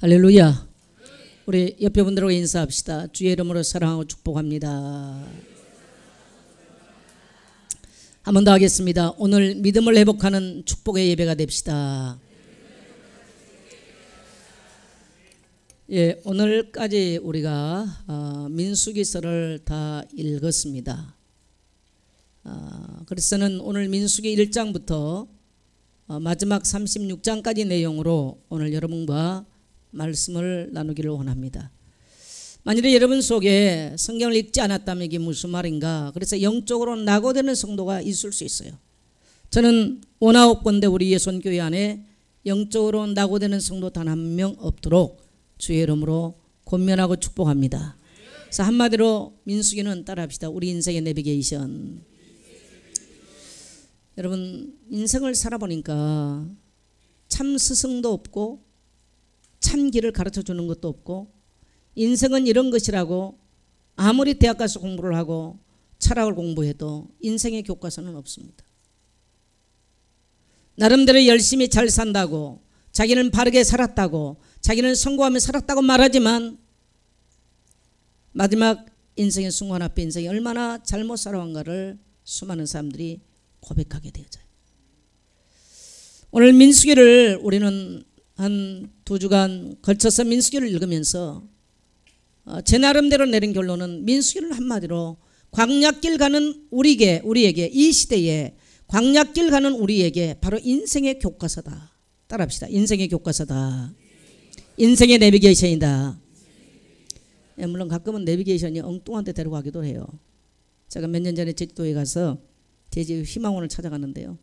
할렐루야. 우리 옆에 분들하고 인사합시다. 주의 이름으로 사랑하고 축복합니다. 한 번 더 하겠습니다. 오늘 믿음을 회복하는 축복의 예배가 됩시다. 예, 오늘까지 우리가 민수기서를 다 읽었습니다. 그래서는 오늘 민수기 1장부터 마지막 36장까지 내용으로 오늘 여러분과 말씀을 나누기를 원합니다. 만일에 여러분 속에 성경을 읽지 않았다면 이게 무슨 말인가? 그래서 영적으로 낙오되는 성도가 있을 수 있어요. 저는 원아홉건대 우리 예손교회 안에 영적으로 낙오되는 성도 단 한 명 없도록 주의 이름으로 권면하고 축복합니다. 그래서 한마디로 민수기는 따라합시다. 우리 인생의 내비게이션. 여러분, 인생을 살아보니까 참 스승도 없고 참 길을 가르쳐주는 것도 없고, 인생은 이런 것이라고 아무리 대학 가서 공부를 하고 철학을 공부해도 인생의 교과서는 없습니다. 나름대로 열심히 잘 산다고, 자기는 바르게 살았다고, 자기는 성공하며 살았다고 말하지만 마지막 인생의 순간 앞에 인생이 얼마나 잘못 살아간가를 수많은 사람들이 고백하게 되어져요. 오늘 민수기를 우리는 한 2주간 걸쳐서 민수기를 읽으면서 제 나름대로 내린 결론은 민수기를 한마디로 광야길 가는 우리에게 이 시대에 광야길 가는 우리에게 바로 인생의 교과서다. 따라합시다. 인생의 교과서다. 인생의 내비게이션이다. 예, 물론 가끔은 내비게이션이 엉뚱한 데 데려가기도 해요. 제가 몇 년 전에 제주도에 가서 제 집 희망원을 찾아갔는데요.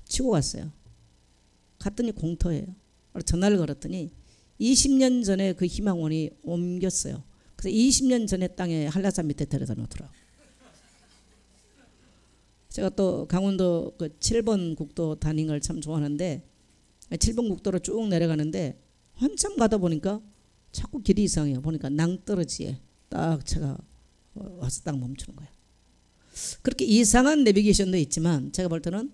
치고 갔어요. 갔더니 공터예요. 전화를 걸었더니 20년 전에 그 희망원이 옮겼어요. 그래서 20년 전에 땅에 한라산 밑에 데려다 놓더라고요. 제가 또 강원도 그 7번 국도 다니는 걸 참 좋아하는데 7번 국도로 쭉 내려가는데 한참 가다 보니까 자꾸 길이 이상해요. 보니까 낭떠러지에 딱 제가 와서 딱 멈추는 거예요. 그렇게 이상한 내비게이션도 있지만 제가 볼 때는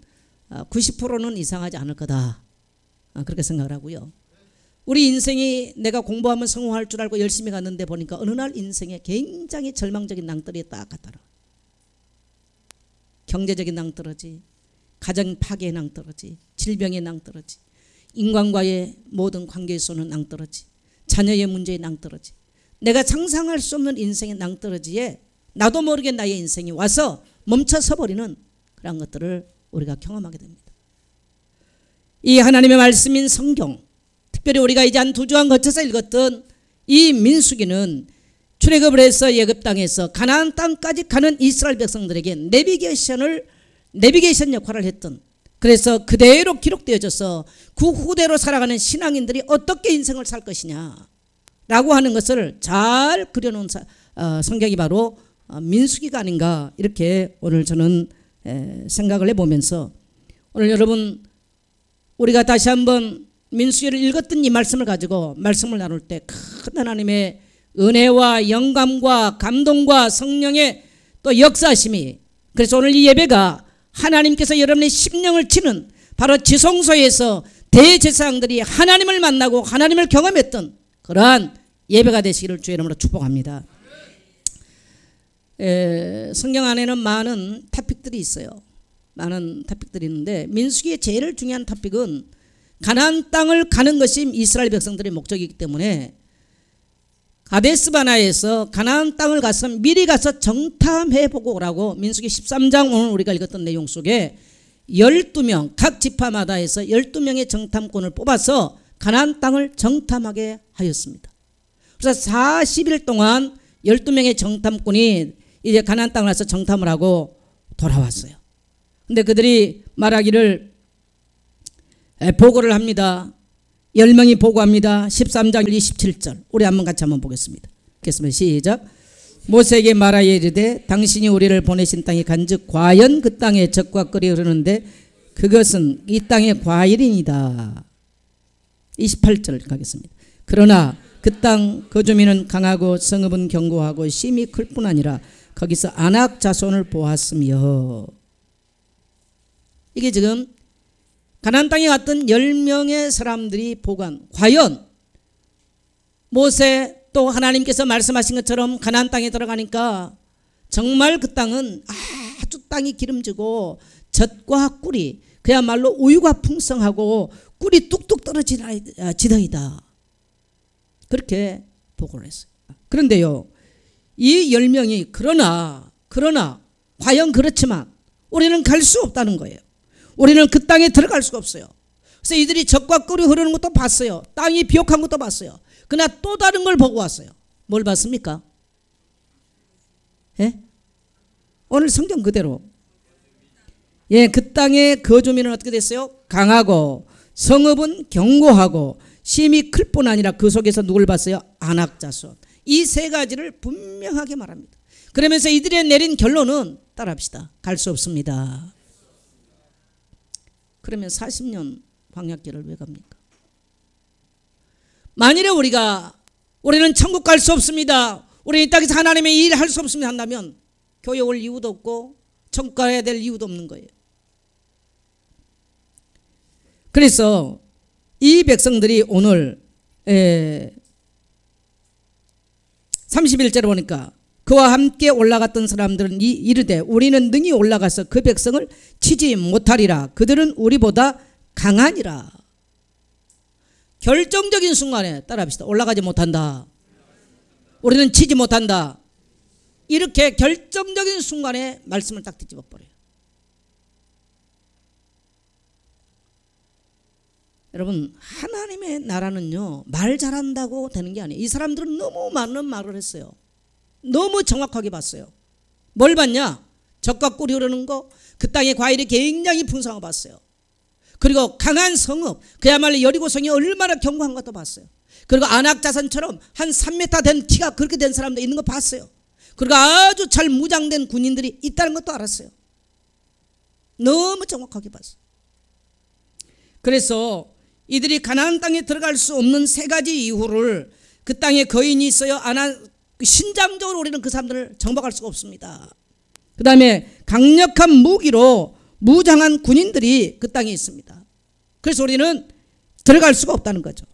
90%는 이상하지 않을 거다. 그렇게 생각을 하고요. 우리 인생이 내가 공부하면 성공할 줄 알고 열심히 갔는데 보니까 어느 날 인생에 굉장히 절망적인 낭떠러지에 딱 갔더라. 경제적인 낭떠러지, 가정 파괴의 낭떠러지, 질병의 낭떠러지, 인간과의 모든 관계에서 오는 낭떠러지, 자녀의 문제의 낭떠러지, 내가 상상할 수 없는 인생의 낭떠러지에 나도 모르게 나의 인생이 와서 멈춰서 버리는 그런 것들을 우리가 경험하게 됩니다. 이 하나님의 말씀인 성경, 특별히 우리가 이제 한 2주간 거쳐서 읽었던 이 민수기는 출애굽을 해서 예굽 땅에서 가나안 땅까지 가는 이스라엘 백성들에게 내비게이션 역할을 했던, 그래서 그대로 기록되어져서 그 후대로 살아가는 신앙인들이 어떻게 인생을 살 것이냐라고 하는 것을 잘 그려놓은 성경이 바로 민수기가 아닌가, 이렇게 오늘 저는 생각을 해보면서 오늘 여러분 우리가 다시 한번 민수기를 읽었던 이 말씀을 가지고 말씀을 나눌 때 큰 하나님의 은혜와 영감과 감동과 성령의 또 역사심이, 그래서 오늘 이 예배가 하나님께서 여러분의 심령을 치는 바로 지성소에서 대제사장들이 하나님을 만나고 하나님을 경험했던 그러한 예배가 되시기를 주의 이름으로 축복합니다. 성경 안에는 많은 토픽들이 있어요. 많은 토픽들이 있는데 민수기의 제일 중요한 토픽은 가나안 땅을 가는 것이 이스라엘 백성들의 목적이기 때문에 가데스바나에서 가나안 땅을 가서 미리 가서 정탐해보고 오라고 민수기 13장 오늘 우리가 읽었던 내용 속에 12명 각 지파마다 해서 12명의 정탐꾼을 뽑아서 가나안 땅을 정탐하게 하였습니다. 그래서 40일 동안 12명의 정탐꾼이 이제 가나안 땅을 가서 정탐을 하고 돌아왔어요. 근데 그들이 말하기를 보고를 합니다. 10명이 보고합니다. 13장 27절 우리 같이 한번 보겠습니다. 읽겠습니다. 시작. 모세에게 말하여 이르되 당신이 우리를 보내신 땅이 간즉 과연 그 땅에 젖과 꿀이 흐르는데 그것은 이 땅의 과일이니이다. 28절 가겠습니다. 그러나 그 땅 그 주민은 강하고 성읍은 견고하고 심이 클 뿐 아니라 거기서 아낙 자손을 보았으며, 이게 지금 가나안 땅에 갔던 10명의 사람들이 보관, 과연 모세 또 하나님께서 말씀하신 것처럼 가나안 땅에 들어가니까 정말 그 땅은 아주 땅이 기름지고 젖과 꿀이 그야말로 우유가 풍성하고 꿀이 뚝뚝 떨어지더이다. 그렇게 보고를 했어요. 그런데요, 이 10명이 그러나 과연 그렇지만 우리는 갈 수 없다는 거예요. 우리는 그 땅에 들어갈 수가 없어요. 그래서 이들이 젖과 꿀이 흐르는 것도 봤어요. 땅이 비옥한 것도 봤어요. 그러나 또 다른 걸 보고 왔어요. 뭘 봤습니까? 예? 오늘 성경 그대로. 예, 그 땅의 거주민은 어떻게 됐어요? 강하고 성읍은 견고하고 심이 클 뿐 아니라 그 속에서 누굴 봤어요? 안악자손. 이 세 가지를 분명하게 말합니다. 그러면서 이들이 내린 결론은 따라합시다. 갈 수 없습니다. 그러면 40년 광야길을 왜 갑니까? 만일에 우리는 천국 갈 수 없습니다, 우리 이 땅에서 하나님의 일을 할 수 없습니다 한다면 교회 올 이유도 없고 천국 가야 될 이유도 없는 거예요. 그래서 이 백성들이 오늘 31절에 보니까 그와 함께 올라갔던 사람들은 이르되 우리는 능히 올라가서 그 백성을 치지 못하리라. 그들은 우리보다 강하니라. 결정적인 순간에 따라합시다. 올라가지 못한다. 우리는 치지 못한다. 이렇게 결정적인 순간에 말씀을 딱 뒤집어 버려요. 여러분, 하나님의 나라는요, 말 잘한다고 되는 게 아니에요. 이 사람들은 너무 많은 말을 했어요. 너무 정확하게 봤어요. 뭘 봤냐? 젖과 꿀이 흐르는 거, 그 땅의 과일이 굉장히 풍성한 거 봤어요. 그리고 강한 성읍, 그야말로 여리고성이 얼마나 견고한 것도 봤어요. 그리고 안악자산처럼 한 3m 된 키가 그렇게 된 사람도 있는 거 봤어요. 그리고 아주 잘 무장된 군인들이 있다는 것도 알았어요. 너무 정확하게 봤어요. 그래서 이들이 가나안 땅에 들어갈 수 없는 세 가지 이유를, 그 땅에 거인이 있어요. 신장적으로 우리는 그 사람들을 정복할 수가 없습니다. 그 다음에 강력한 무기로 무장한 군인들이 그 땅에 있습니다. 그래서 우리는 들어갈 수가 없다는 거죠.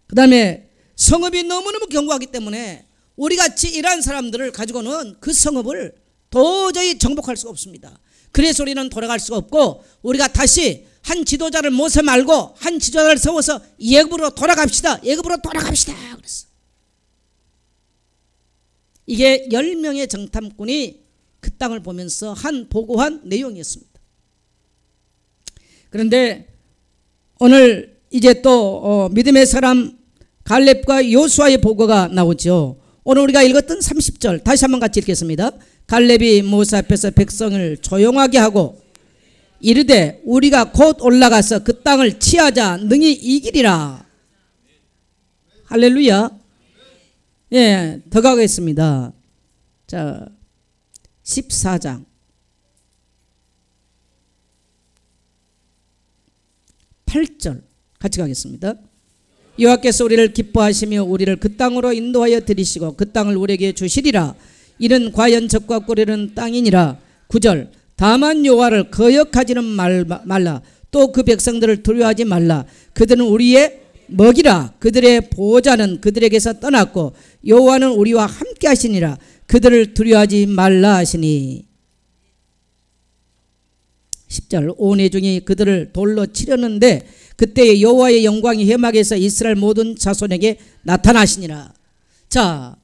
그 다음에 성읍이 너무너무 견고하기 때문에 우리같이 이러한 사람들을 가지고는 그 성읍을 도저히 정복할 수가 없습니다. 그래서 우리는 돌아갈 수가 없고, 우리가 다시 한 지도자를 모세 말고 한 지도자를 세워서 애굽으로 돌아갑시다. 애굽으로 돌아갑시다. 그랬어. 이게 10명의 정탐꾼이 그 땅을 보면서 보고한 내용이었습니다. 그런데 오늘 이제 또 믿음의 사람 갈렙과 요수아의 보고가 나오죠. 오늘 우리가 읽었던 30절 다시 한번 같이 읽겠습니다. 갈렙이 모세 앞에서 백성을 조용하게 하고 이르되 우리가 곧 올라가서 그 땅을 취하자 능히 이기리라. 할렐루야. 예, 더 가겠습니다. 자, 14장 8절 같이 가겠습니다. 여호와께서 우리를 기뻐하시며 우리를 그 땅으로 인도하여 들이시고 그 땅을 우리에게 주시리라. 이는 과연 젖과 꿀이는 땅이니라. 9절 다만 여호와를 거역하지는 말라. 또 그 백성들을 두려워하지 말라. 그들은 우리의 먹이라. 그들의 보호자는 그들에게서 떠났고 여호와는 우리와 함께 하시니라. 그들을 두려워하지 말라 하시니. 10절 온 회중이 그들을 돌로 치려는데 그때 여호와의 영광이 회막에서 이스라엘 모든 자손에게 나타나시니라. 자,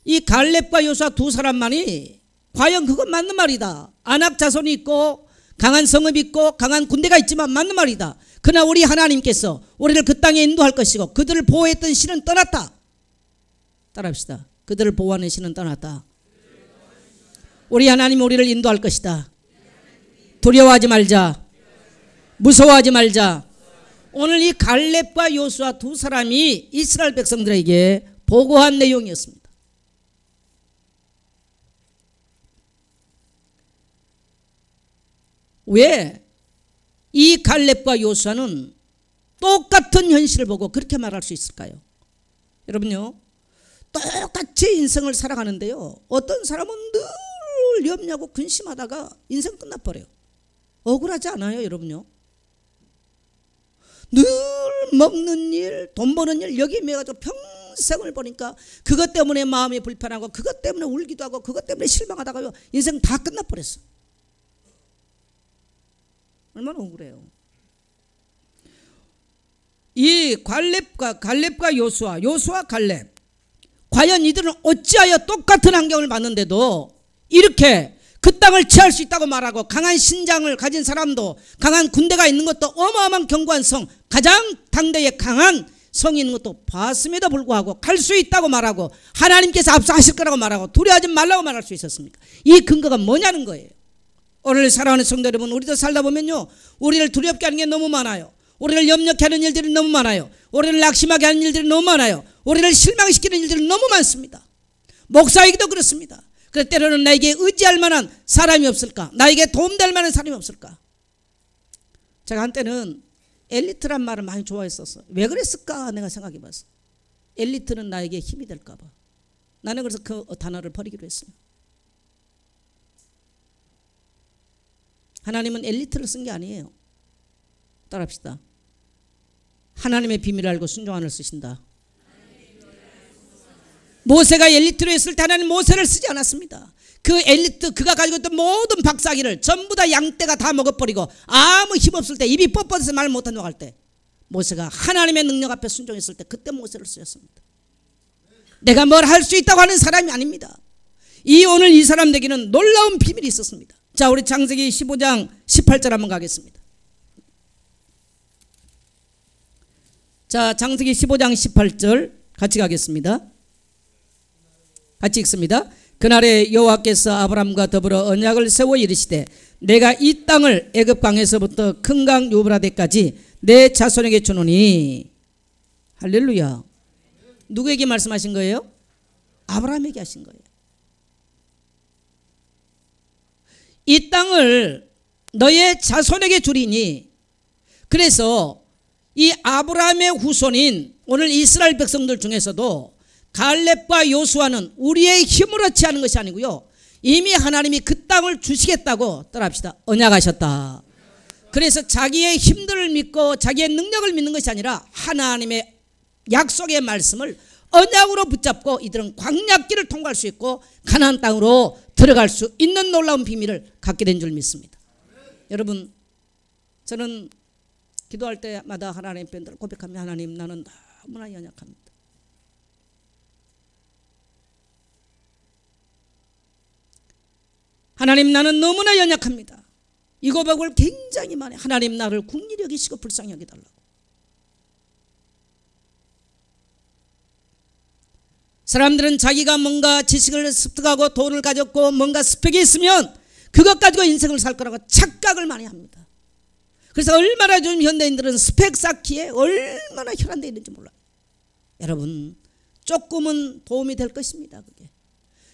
이 갈렙과 요수아 두 사람만이 과연 그건 맞는 말이다. 안악 자손이 있고 강한 성읍이 있고 강한 군대가 있지만 맞는 말이다. 그러나 우리 하나님께서 우리를 그 땅에 인도할 것이고 그들을 보호했던 신은 떠났다. 따라합시다. 그들을 보호하는 신은 떠났다. 우리 하나님이 우리를 인도할 것이다. 두려워하지 말자. 무서워하지 말자. 오늘 이 갈렙과 요수아 두 사람이 이스라엘 백성들에게 보고한 내용이었습니다. 왜 이 갈렙과 요수아는 똑같은 현실을 보고 그렇게 말할 수 있을까요? 여러분요, 똑같이 인생을 살아가는데요, 어떤 사람은 늘 염려하고 근심하다가 인생 끝나버려요. 억울하지 않아요, 여러분요? 늘 먹는 일, 돈 버는 일 여기에 매가지고 평생을 보니까 그것 때문에 마음이 불편하고 그것 때문에 울기도 하고 그것 때문에 실망하다가 인생 다 끝나버렸어. 얼마나 억울해요. 이 갈렙과 요수아 갈렙, 과연 이들은 어찌하여 똑같은 환경을 받는데도 이렇게 그 땅을 취할 수 있다고 말하고 강한 신장을 가진 사람도, 강한 군대가 있는 것도, 어마어마한 견고한 성, 가장 당대에 강한 성이 있는 것도 봤음에도 불구하고 갈 수 있다고 말하고 하나님께서 앞서하실 거라고 말하고 두려워하지 말라고 말할 수 있었습니까? 이 근거가 뭐냐는 거예요. 오늘 사랑하는 성도 여러분, 우리도 살다 보면요, 우리를 두렵게 하는 게 너무 많아요. 우리를 염려케 하는 일들이 너무 많아요. 우리를 낙심하게 하는 일들이 너무 많아요. 우리를 실망시키는 일들이 너무 많습니다. 목사에게도 그렇습니다. 그래서 때로는 나에게 의지할 만한 사람이 없을까? 나에게 도움될 만한 사람이 없을까? 제가 한때는 엘리트란 말을 많이 좋아했었어. 왜 그랬을까? 내가 생각해 봤어. 엘리트는 나에게 힘이 될까 봐. 나는 그래서 그 단어를 버리기로 했어요. 하나님은 엘리트를 쓴 게 아니에요. 따라합시다. 하나님의 비밀을 알고 순종하는 쓰신다. 모세가 엘리트로 했을 때 하나님 모세를 쓰지 않았습니다. 그 엘리트, 그가 가지고 있던 모든 박사기를 전부 다 양떼가 다 먹어버리고 아무 힘없을 때, 입이 뻣뻣해서 말 못한다고 할 때 모세가 하나님의 능력 앞에 순종했을 때 그때 모세를 쓰였습니다. 내가 뭘 할 수 있다고 하는 사람이 아닙니다. 오늘 이 사람에게는 놀라운 비밀이 있었습니다. 자, 우리 창세기 15장 18절 한번 가겠습니다. 자, 창세기 15장 18절 같이 가겠습니다. 같이 읽습니다. 그날에 여호와께서 아브람과 더불어 언약을 세워 이르시되 내가 이 땅을 애굽 강에서부터 큰 강 유브라데까지 내 자손에게 주노니. 할렐루야. 누구에게 말씀하신 거예요? 아브라함에게 하신 거예요. 이 땅을 너의 자손에게 주리니. 그래서 이 아브라함의 후손인 오늘 이스라엘 백성들 중에서도 갈렙과 요수아는 우리의 힘으로 취하는 것이 아니고요, 이미 하나님이 그 땅을 주시겠다고, 따라합시다, 언약하셨다. 그래서 자기의 힘들을 믿고 자기의 능력을 믿는 것이 아니라 하나님의 약속의 말씀을 언약으로 붙잡고 이들은 광야길을 통과할 수 있고 가나안 땅으로 들어갈 수 있는 놀라운 비밀을 갖게 된 줄 믿습니다. 여러분, 저는 기도할 때마다 하나님 앞에 고백합니다. 하나님, 나는 너무나 연약합니다. 하나님, 나는 너무나 연약합니다. 이 고백을 굉장히 많이, 하나님 나를 긍휼히 여기시고 불쌍히 여기달라고. 사람들은 자기가 뭔가 지식을 습득하고 돈을 가졌고 뭔가 스펙이 있으면 그것 가지고 인생을 살 거라고 착각을 많이 합니다. 그래서 얼마나 요즘 현대인들은 스펙 쌓기에 얼마나 혈안되어 있는지 몰라요. 여러분, 조금은 도움이 될 것입니다. 그게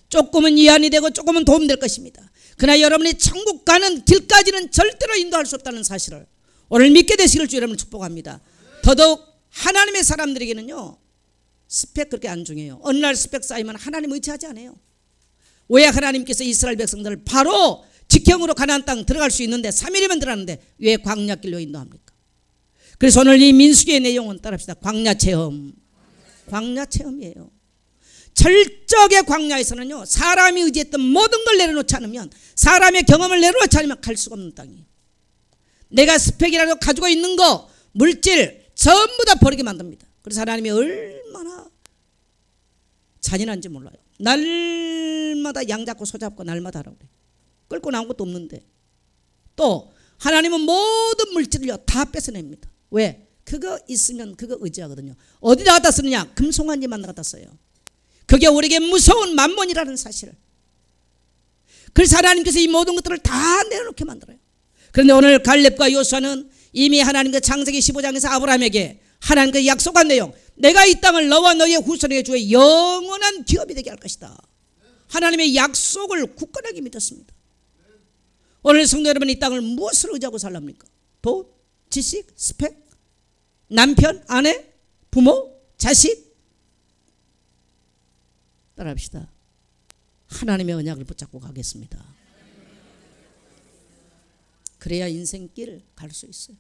조금은 이안이 되고 조금은 도움이 될 것입니다. 그러나 여러분이 천국 가는 길까지는 절대로 인도할 수 없다는 사실을 오늘 믿게 되시길 주 여러분을 축복합니다. 더더욱 하나님의 사람들에게는요, 스펙 그렇게 안 중요해요. 어느 날 스펙 쌓이면 하나님 의지하지 않아요. 왜 하나님께서 이스라엘 백성들을 바로 직행으로 가나안 땅 들어갈 수 있는데 3일이면 들어가는데 왜 광야길로 인도합니까? 그래서 오늘 이 민수기의 내용은 따라합시다. 광야 체험. 광야 체험이에요. 철저하게 광야에서는요, 사람이 의지했던 모든 걸 내려놓지 않으면, 사람의 경험을 내려놓지 않으면 갈 수가 없는 땅이에요. 내가 스펙이라도 가지고 있는 거, 물질 전부 다 버리게 만듭니다. 그래서 하나님이 얼마나 잔인한지 몰라요. 날마다 양 잡고 소 잡고 날마다 하라고 그래요. 끌고 나온 것도 없는데. 또 하나님은 모든 물질을요 다 뺏어냅니다. 왜? 그거 있으면 그거 의지하거든요. 어디다 갖다 쓰느냐? 금송아지만 갖다 써요. 그게 우리에게 무서운 만몬이라는 사실을. 그래서 하나님께서 이 모든 것들을 다 내려놓게 만들어요. 그런데 오늘 갈렙과 요수아는 이미 하나님께 창세기 15장에서 아브라함에게 하나님께 약속한 내용, 내가 이 땅을 너와 너의 후손에게 주어 영원한 기업이 되게 할 것이다. 하나님의 약속을 굳건하게 믿었습니다. 오늘 성도 여러분, 이 땅을 무엇을 의지하고 살랍니까? 돈, 지식, 스펙, 남편, 아내, 부모, 자식? 따라합시다. 하나님의 언약을 붙잡고 가겠습니다. 그래야 인생길 갈 수 있어요.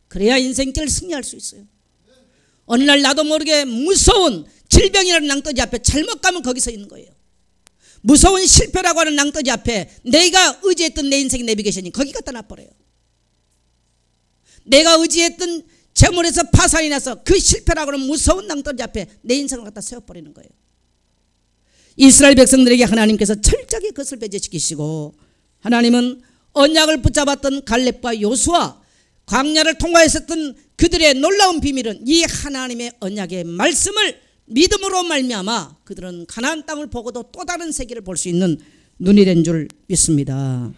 그래야 인생길을 승리할 수 있어요. 어느 날 나도 모르게 무서운 질병이라는 낭떠지 앞에 잘못 가면 거기 서 있는 거예요. 무서운 실패라고 하는 낭떠지 앞에 내가 의지했던 내 인생의 내비게이션이 거기 갖다 놔버려요. 내가 의지했던 재물에서 파산이 나서 그 실패라고 하는 무서운 낭떠지 앞에 내 인생을 갖다 세워버리는 거예요. 이스라엘 백성들에게 하나님께서 철저하게 그것을 배제시키시고, 하나님은 언약을 붙잡았던 갈렙과 요수아, 광야를 통과했었던 그들의 놀라운 비밀은 이 하나님의 언약의 말씀을 믿음으로 말미암아 그들은 가나안 땅을 보고도 또 다른 세계를 볼 수 있는 눈이 된 줄 믿습니다.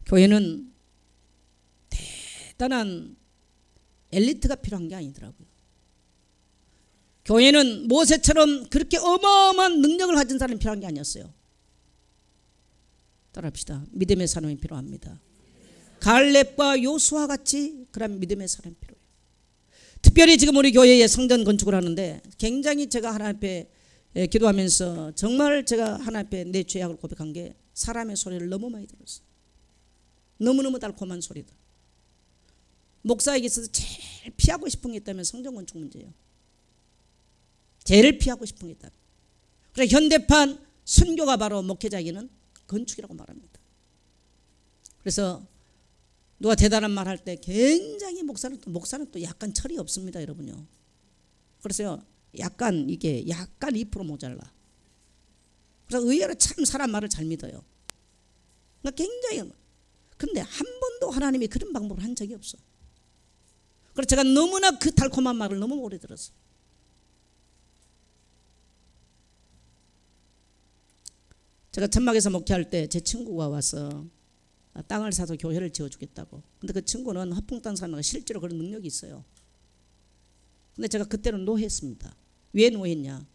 교회는 대단한 엘리트가 필요한 게 아니더라고요. 교회는 모세처럼 그렇게 어마어마한 능력을 가진 사람이 필요한 게 아니었어요. 따라합시다. 믿음의 사람이 필요합니다. 갈렙과 요수아 같이 그런 믿음의 사람이 필요해요. 특별히 지금 우리 교회에 성전 건축을 하는데 굉장히 제가 하나님 앞에 기도하면서 정말 제가 하나님 앞에 내 죄악을 고백한 게 사람의 소리를 너무 많이 들었어요. 너무너무 달콤한 소리다. 목사에게 있어서 제일 피하고 싶은 게 있다면 성전 건축 문제예요. 제일 피하고 싶은 게 있다. 그래서 현대판 선교가 바로 목회자에게는 건축이라고 말합니다. 그래서 누가 대단한 말 할 때 굉장히 목사는 또 약간 철이 없습니다, 여러분요. 그래서요, 약간 2% 모자라. 그래서 의외로 참 사람 말을 잘 믿어요. 그러니까 굉장히. 그런데 한 번도 하나님이 그런 방법을 한 적이 없어. 그래서 제가 너무나 그 달콤한 말을 너무 오래 들었어요. 제가 천막에서 목회할 때 제 친구가 와서 땅을 사서 교회를 지어주겠다고. 근데 그 친구는 허풍땅 사는 실제로 그런 능력이 있어요. 근데 제가 그때는 노했습니다. 왜 노했냐?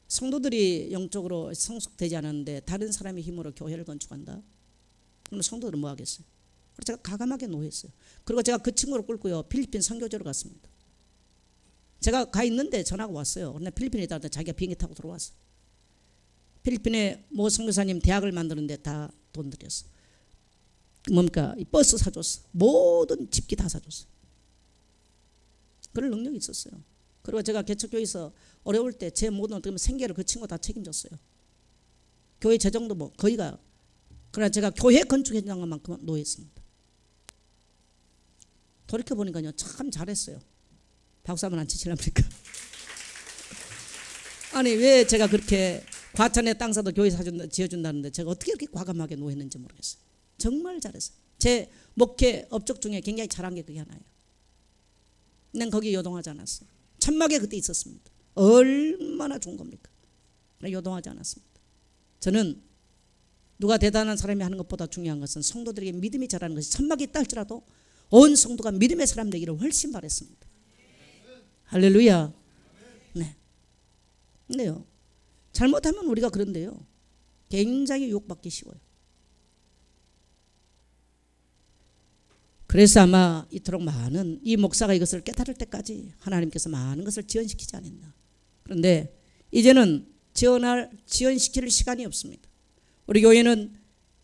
성도들이 영적으로 성숙되지 않았는데 다른 사람의 힘으로 교회를 건축한다? 그럼 성도들은 뭐 하겠어요? 그래서 제가 가감하게 노했어요. 그리고 제가 그 친구를 끌고요, 필리핀 선교제로 갔습니다. 제가 가 있는데 전화가 왔어요. 그런데 필리핀에 있다가 자기가 비행기 타고 들어왔어요. 필리핀에 모 선교사님 대학을 만드는데 다 돈 들였어. 뭡니까? 버스 사줬어. 모든 집기 다 사줬어. 그럴 능력이 있었어요. 그리고 제가 개척교회에서 어려울 때 제 모든 어떻게 보면 생계를 그 친구가 다 책임졌어요. 교회 재정도 뭐 거의가. 그러나 제가 교회 건축 현장만큼 노했습니다. 돌이켜보니까요, 참 잘했어요. 박수 한번 안 치실랍니까? 아니, 왜 제가 그렇게 과천에 땅 사도 교회 지어준다는데 제가 어떻게 이렇게 과감하게 노했는지 모르겠어요. 정말 잘했어요. 제 목회 업적 중에 굉장히 잘한 게 그게 하나예요. 난 거기에 요동하지 않았어요. 천막에 그때 있었습니다. 얼마나 좋은 겁니까? 요동하지 않았습니다. 저는 누가 대단한 사람이 하는 것보다 중요한 것은 성도들에게 믿음이 자라는 것이 천막에 있다 할지라도 온 성도가 믿음의 사람 되기를 훨씬 바랬습니다. 할렐루야. 네. 근데요, 잘못하면 우리가 그런데요, 굉장히 유혹받기 쉬워요. 그래서 아마 이토록 많은 이 목사가 이것을 깨달을 때까지 하나님께서 많은 것을 지연시키지 않았나. 그런데 이제는 지연시킬 시간이 없습니다. 우리 교회는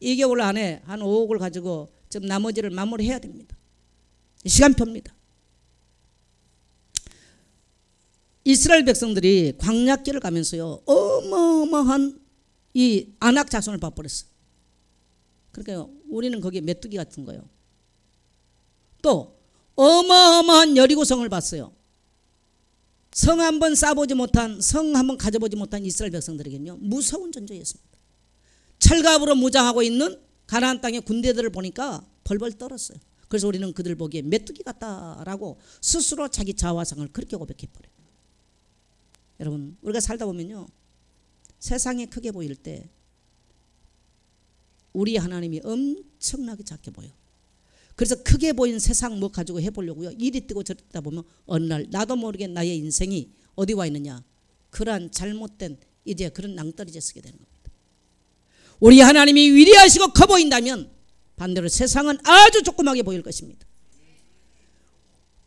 2개월 안에 한 5억을 가지고 지금 나머지를 마무리해야 됩니다. 시간표입니다. 이스라엘 백성들이 광야길을 가면서요, 어마어마한 이 안악 자손을 봐버렸어요. 그러니까 우리는 거기에 메뚜기 같은 거예요. 또 어마어마한 여리고성을 봤어요. 성 한번 쌓아보지 못한, 성 한번 가져보지 못한 이스라엘 백성들에게는요, 무서운 존재였습니다. 철갑으로 무장하고 있는 가나안 땅의 군대들을 보니까 벌벌 떨었어요. 그래서 우리는 그들 보기에 메뚜기 같다라고 스스로 자기 자화상을 그렇게 고백해버려요. 여러분, 우리가 살다 보면요, 세상이 크게 보일 때 우리 하나님이 엄청나게 작게 보여. 그래서 크게 보인 세상 뭐 가지고 해보려고요, 이리 뛰고 저리 뛰다 보면 어느 날 나도 모르게 나의 인생이 어디 와 있느냐, 그러한 잘못된 이제 그런 낭떠러지에 서게 되는 겁니다. 우리 하나님이 위대하시고 커 보인다면 반대로 세상은 아주 조그맣게 보일 것입니다.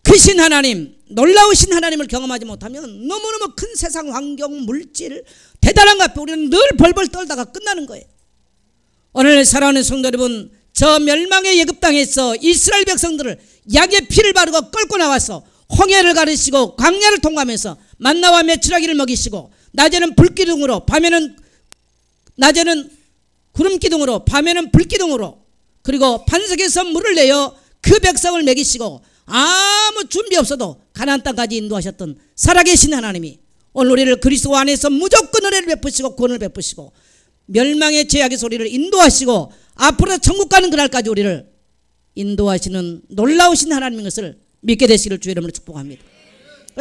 크신 하나님, 놀라우신 하나님을 경험하지 못하면 너무너무 큰 세상 환경, 물질, 대단한 것 앞에 우리는 늘 벌벌 떨다가 끝나는 거예요. 오늘 사랑하는 성도 여러분, 저 멸망의 애굽 땅에서 이스라엘 백성들을 약의 피를 바르고 끌고 나와서 홍해를 가르시고 광야를 통과하면서 만나와 메추라기를 먹이시고 낮에는 불기둥으로 낮에는 구름기둥으로 밤에는 불기둥으로 그리고 반석에서 물을 내어 그 백성을 먹이시고 아무 준비 없어도 가나안 땅까지 인도하셨던 살아계신 하나님이 오늘 우리를 그리스도 안에서 무조건 은혜를 베푸시고 구원을 베푸시고 멸망의 죄악의 소리를 인도하시고 앞으로 천국 가는 그날까지 우리를 인도하시는 놀라우신 하나님인 것을 믿게 되시기를 주의 이름으로 축복합니다.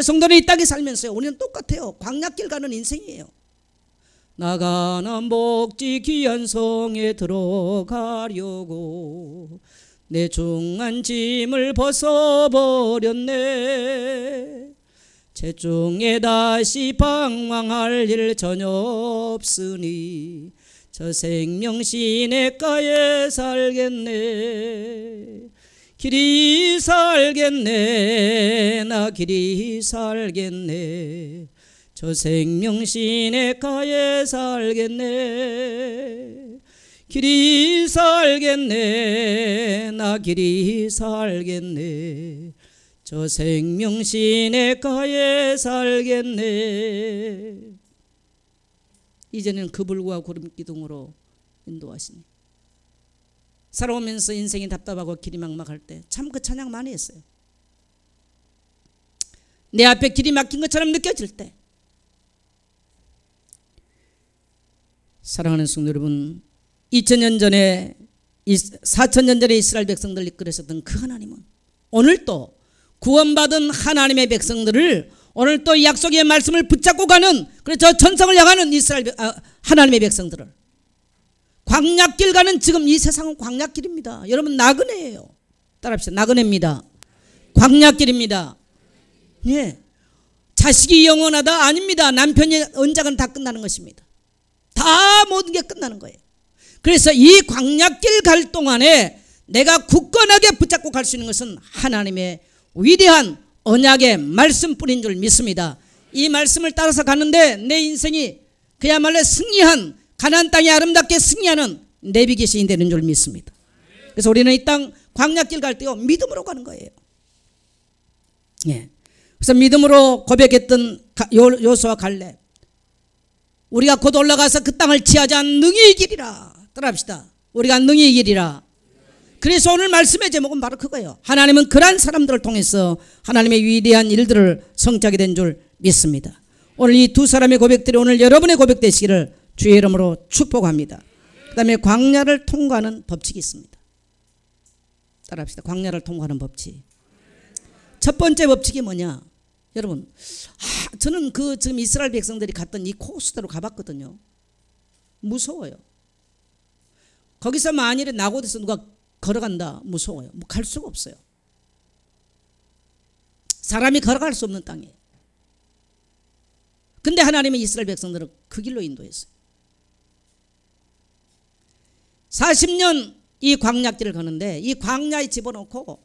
성도는 이 땅에 살면서요, 우리는 똑같아요. 광야길 가는 인생이에요. 나가는 목지 귀한 성에 들어가려고 내 중한 짐을 벗어버렸네. 채중에 다시 방황할 일 전혀 없으니 저 생명 시냇가에 살겠네. 길이 살겠네. 나 길이 살겠네. 저 생명 시냇가에 살겠네. 길이 살겠네. 나 길이 살겠네. 저 생명 시냇가에 살겠네. 이제는 그 불과 구름기둥으로 인도하시니 살아오면서 인생이 답답하고 길이 막막할 때 참 그 찬양 많이 했어요. 내 앞에 길이 막힌 것처럼 느껴질 때, 사랑하는 성도 여러분, 2000년 전에 4000년 전에 이스라엘 백성들을 이끌으셨던 그 하나님은 오늘 또 구원받은 하나님의 백성들을 오늘 또 약속의 말씀을 붙잡고 가는, 그래서 전성을 향하는 하나님의 백성들을 광야길 가는, 지금 이 세상은 광야길입니다. 여러분, 나그네예요. 따라합시다. 나그네입니다. 광야길입니다. 예. 자식이 영원하다? 아닙니다. 남편이 언젠가는 다 끝나는 것입니다. 다 모든 게 끝나는 거예요. 그래서 이 광야길 갈 동안에 내가 굳건하게 붙잡고 갈 수 있는 것은 하나님의 위대한 언약의 말씀뿐인 줄 믿습니다. 이 말씀을 따라서 가는데 내 인생이 그야말로 승리한, 가나안 땅에 아름답게 승리하는 내비게신이 되는 줄 믿습니다. 그래서 우리는 이 땅 광야길 갈 때요, 믿음으로 가는 거예요. 예. 그래서 믿음으로 고백했던 요수와 갈렙, 우리가 곧 올라가서 그 땅을 취하자 능히 이기리라. 따라합시다. 우리가 능히 이기리라. 그래서 오늘 말씀의 제목은 바로 그거예요. 하나님은 그러한 사람들을 통해서 하나님의 위대한 일들을 성취하게 된 줄 믿습니다. 오늘 이 두 사람의 고백들이 오늘 여러분의 고백 되시기를 주의 이름으로 축복합니다. 그 다음에 광야를 통과하는 법칙이 있습니다. 따라합시다. 광야를 통과하는 법칙. 첫 번째 법칙이 뭐냐? 여러분, 저는 지금 이스라엘 백성들이 갔던 이 코스대로 가봤거든요. 무서워요. 거기서 만일에 낙오돼서 누가 걸어간다, 무서워요. 뭐 갈 수가 없어요. 사람이 걸어갈 수 없는 땅이에요. 근데 하나님은 이스라엘 백성들을 그 길로 인도했어요. 40년 이 광야길을 가는데 이 광야에 집어넣고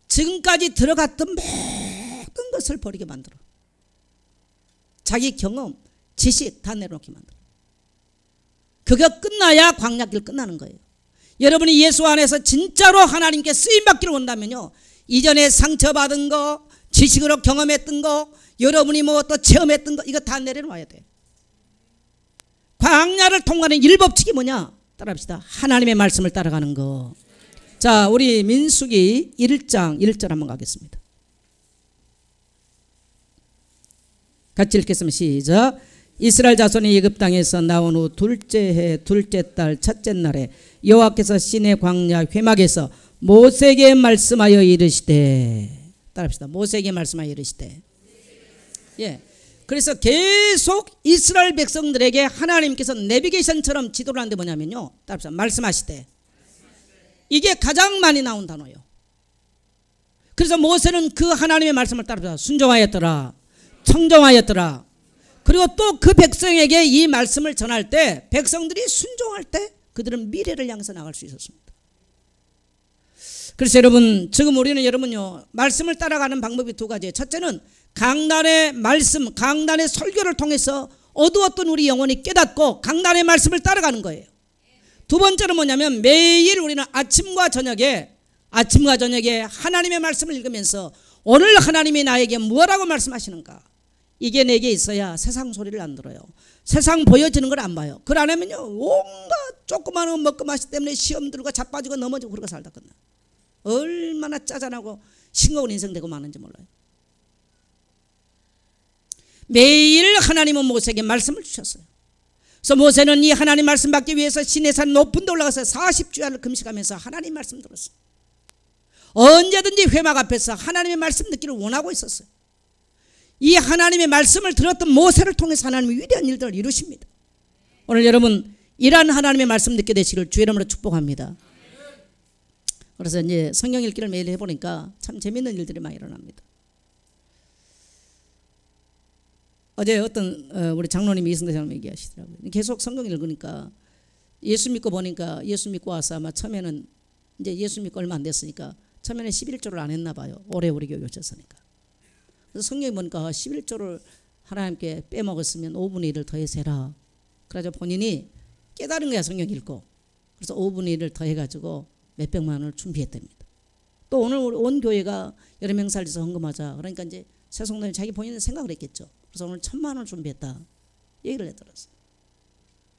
지금까지 들어갔던 모든 것을 버리게 만들어. 자기 경험, 지식 다 내려놓게 만들어. 그게 끝나야 광야길 끝나는 거예요. 여러분이 예수 안에서 진짜로 하나님께 쓰임받기를 원한다면요, 이전에 상처받은 거, 지식으로 경험했던 거, 여러분이 뭐 또 체험했던 거, 이거 다 내려놔야 돼. 광야를 통과하는 일법칙이 뭐냐? 따라합시다. 하나님의 말씀을 따라가는 거. 자, 우리 민수기 1장 1절 한번 가겠습니다. 같이 읽겠습니다. 시작. 이스라엘 자손이 애굽 땅에서 나온 후 둘째 해 둘째 달 첫째 날에 여호와께서 시내 광야 회막에서 모세에게 말씀하여 이르시되, 따라합시다. 모세에게 말씀하여 이르시되. 예. 그래서 계속 이스라엘 백성들에게 하나님께서 내비게이션처럼 지도를 하는데 뭐냐면요, 따라합시다. 말씀하시되. 이게 가장 많이 나온 단어예요. 그래서 모세는 그 하나님의 말씀을 따라서 순종하였더라, 청정하였더라. 그리고 또 그 백성에게 이 말씀을 전할 때, 백성들이 순종할 때 그들은 미래를 향해서 나갈 수 있었습니다. 그래서 여러분, 지금 우리는 여러분요, 말씀을 따라가는 방법이 두 가지예요. 첫째는 강단의 말씀, 강단의 설교를 통해서 어두웠던 우리 영혼이 깨닫고 강단의 말씀을 따라가는 거예요. 두 번째는 뭐냐면 매일 우리는 아침과 저녁에 하나님의 말씀을 읽으면서 오늘 하나님이 나에게 뭐라고 말씀하시는가, 이게 내게 있어야 세상 소리를 안 들어요. 세상 보여지는 걸 안 봐요. 그걸 안 하면요 온갖 조그마한 먹고마시 때문에 시험 들고 자빠지고 넘어지고 그러고 살다 끝나. 얼마나 짜잔하고 싱거운 인생 되고 마는지 몰라요. 매일 하나님은 모세에게 말씀을 주셨어요. 그래서 모세는 이 하나님 말씀 받기 위해서 시내산 높은 데 올라가서 40주야를 금식하면서 하나님 말씀 들었어요. 언제든지 회막 앞에서 하나님의 말씀 듣기를 원하고 있었어요. 이 하나님의 말씀을 들었던 모세를 통해서 하나님이 위대한 일들을 이루십니다. 오늘 여러분 이러한 하나님의 말씀 듣게 되시기를 주의 이름으로 축복합니다. 그래서 이제 성경 읽기를 매일 해보니까 참 재밌는 일들이 많이 일어납니다. 어제 어떤 우리 장로님이 이승대 장로님 얘기하시더라고요. 계속 성경 읽으니까 예수 믿고 보니까, 예수 믿고 와서 아마 처음에는 이제 예수 믿고 얼마 안 됐으니까 처음에는 11조를 안 했나 봐요. 오래 우리 교회 오셨으니까. 그래서 성경에 보니까 11조를 하나님께 빼먹었으면 5분의 1을 더해서 해라. 그래서 본인이 깨달은 거야, 성경 읽고. 그래서 5분의 1을 더해가지고 몇백만 원을 준비했답니다. 또 오늘 우리 온 교회가 여러 명 살려서 헌금하자. 그러니까 이제 새송도님 자기 본인은 생각을 했겠죠. 그래서 오늘 1,000만 원을 준비했다. 얘기를 해들었어요.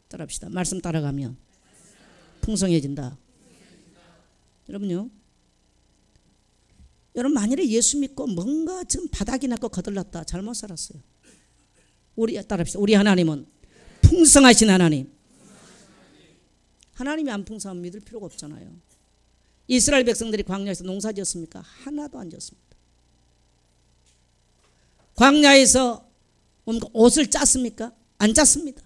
따라합시다. 말씀 따라가면 풍성해진다. 여러분요, 여러분 만일에 예수 믿고 뭔가 지금 바닥이 났고 거들났다, 잘못 살았어요. 따라합시다. 우리 하나님은 풍성하신 하나님. 하나님이 안 풍성하면 믿을 필요가 없잖아요. 이스라엘 백성들이 광야에서 농사 지었습니까? 하나도 안 지었습니다. 광야에서 옷을 짰습니까? 안 짰습니다.